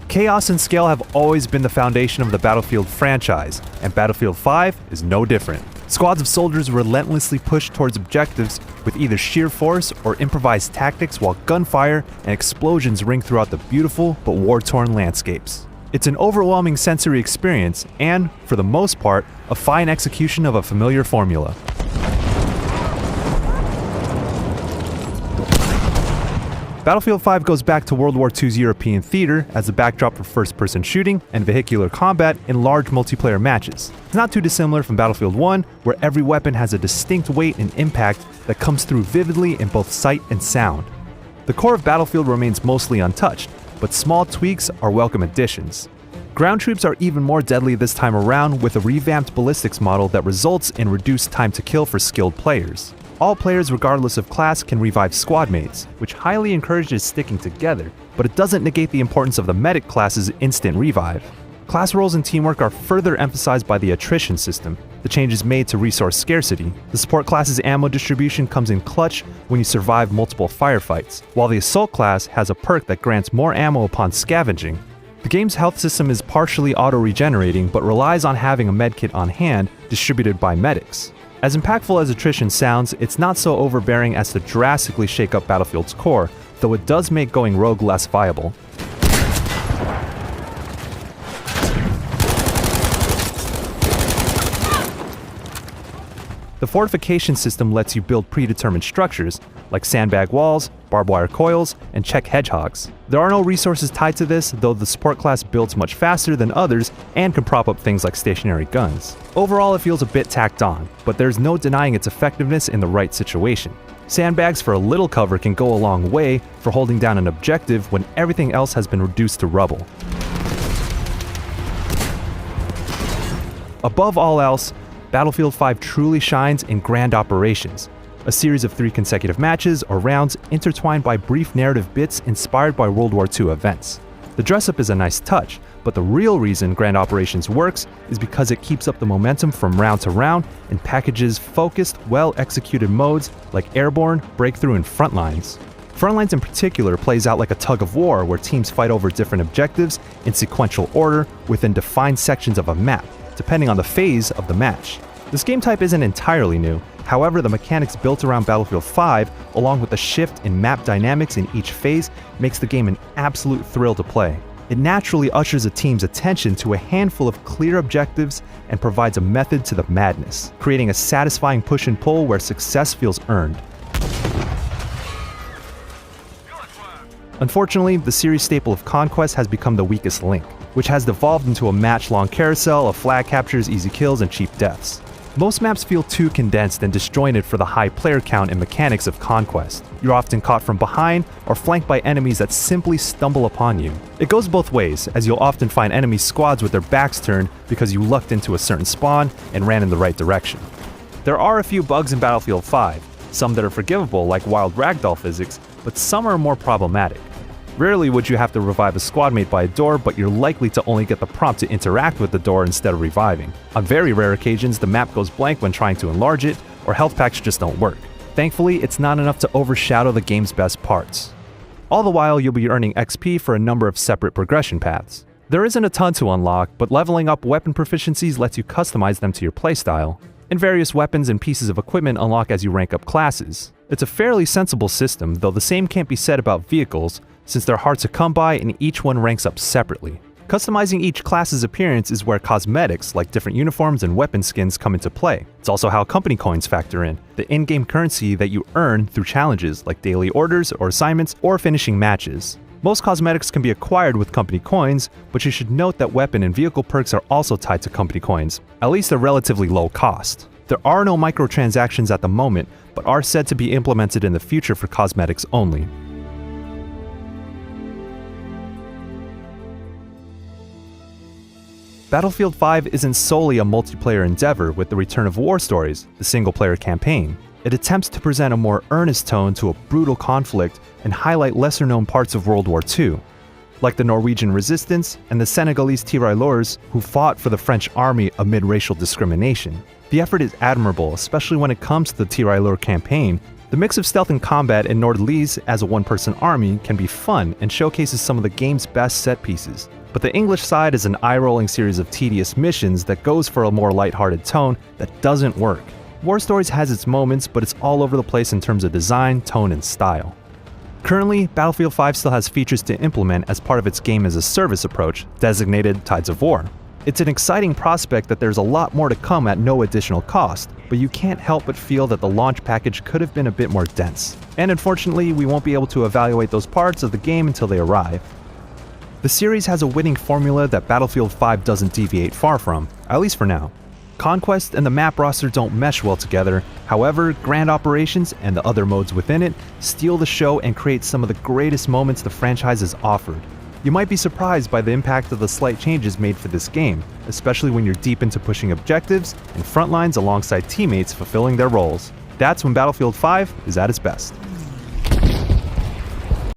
Chaos and scale have always been the foundation of the Battlefield franchise, and Battlefield 5 is no different. Squads of soldiers relentlessly push towards objectives with either sheer force or improvised tactics, while gunfire and explosions ring throughout the beautiful but war-torn landscapes. It's an overwhelming sensory experience and, for the most part, a fine execution of a familiar formula. Battlefield 5 goes back to World War II's European theater as the backdrop for first-person shooting and vehicular combat in large multiplayer matches. It's not too dissimilar from Battlefield 1, where every weapon has a distinct weight and impact that comes through vividly in both sight and sound. The core of Battlefield remains mostly untouched, but small tweaks are welcome additions. Ground troops are even more deadly this time around with a revamped ballistics model that results in reduced time to kill for skilled players. All players regardless of class can revive squad mates, which highly encourages sticking together, but it doesn't negate the importance of the medic class's instant revive. Class roles and teamwork are further emphasized by the attrition system, the changes made to resource scarcity. The support class's ammo distribution comes in clutch when you survive multiple firefights, while the assault class has a perk that grants more ammo upon scavenging. The game's health system is partially auto-regenerating, but relies on having a medkit on hand distributed by medics. As impactful as attrition sounds, it's not so overbearing as to drastically shake up Battlefield's core, though it does make going rogue less viable. The fortification system lets you build predetermined structures, like sandbag walls, barbed wire coils, and check hedgehogs. There are no resources tied to this, though the support class builds much faster than others and can prop up things like stationary guns. Overall, it feels a bit tacked on, but there's no denying its effectiveness in the right situation. Sandbags for a little cover can go a long way for holding down an objective when everything else has been reduced to rubble. Above all else, Battlefield 5 truly shines in grand operations, a series of 3 consecutive matches or rounds intertwined by brief narrative bits inspired by World War II events. The dress-up is a nice touch, but the real reason Grand Operations works is because it keeps up the momentum from round to round and packages focused, well-executed modes like Airborne, Breakthrough, and Frontlines. Frontlines in particular plays out like a tug of war where teams fight over different objectives in sequential order within defined sections of a map, depending on the phase of the match. This game type isn't entirely new, however the mechanics built around Battlefield 5, along with the shift in map dynamics in each phase, makes the game an absolute thrill to play. It naturally ushers a team's attention to a handful of clear objectives and provides a method to the madness, creating a satisfying push and pull where success feels earned. Unfortunately, the series staple of Conquest has become the weakest link, which has devolved into a match-long carousel of flag captures, easy kills, and cheap deaths. Most maps feel too condensed and disjointed for the high player count and mechanics of Conquest. You're often caught from behind or flanked by enemies that simply stumble upon you. It goes both ways, as you'll often find enemy squads with their backs turned because you lucked into a certain spawn and ran in the right direction. There are a few bugs in Battlefield 5, some that are forgivable like wild ragdoll physics, but some are more problematic. Rarely would you have to revive a squad mate by a door, but you're likely to only get the prompt to interact with the door instead of reviving. On very rare occasions, the map goes blank when trying to enlarge it, or health packs just don't work. Thankfully, it's not enough to overshadow the game's best parts. All the while, you'll be earning XP for a number of separate progression paths. There isn't a ton to unlock, but leveling up weapon proficiencies lets you customize them to your playstyle. And various weapons and pieces of equipment unlock as you rank up classes. It's a fairly sensible system, though the same can't be said about vehicles, since they're hard to come by and each one ranks up separately. Customizing each class's appearance is where cosmetics like different uniforms and weapon skins come into play. It's also how company coins factor in, the in-game currency that you earn through challenges like daily orders or assignments or finishing matches. Most cosmetics can be acquired with company coins, but you should note that weapon and vehicle perks are also tied to company coins, at least at relatively low cost. There are no microtransactions at the moment, but are said to be implemented in the future for cosmetics only. Battlefield 5 isn't solely a multiplayer endeavor with the return of War Stories, the single-player campaign. It attempts to present a more earnest tone to a brutal conflict and highlight lesser-known parts of World War II, like the Norwegian resistance and the Senegalese tirailleurs who fought for the French army amid racial discrimination. The effort is admirable, especially when it comes to the tirailleur campaign. The mix of stealth and combat in Nord-Lys as a one-person army can be fun and showcases some of the game's best set pieces. But the English side is an eye-rolling series of tedious missions that goes for a more lighthearted tone that doesn't work. War Stories has its moments, but it's all over the place in terms of design, tone, and style. Currently, Battlefield 5 still has features to implement as part of its game-as-a-service approach, designated Tides of War. It's an exciting prospect that there's a lot more to come at no additional cost, but you can't help but feel that the launch package could have been a bit more dense. And unfortunately, we won't be able to evaluate those parts of the game until they arrive. The series has a winning formula that Battlefield 5 doesn't deviate far from, at least for now. Conquest and the map roster don't mesh well together, however, Grand Operations and the other modes within it steal the show and create some of the greatest moments the franchise has offered. You might be surprised by the impact of the slight changes made for this game, especially when you're deep into pushing objectives and front lines alongside teammates fulfilling their roles. That's when Battlefield 5 is at its best.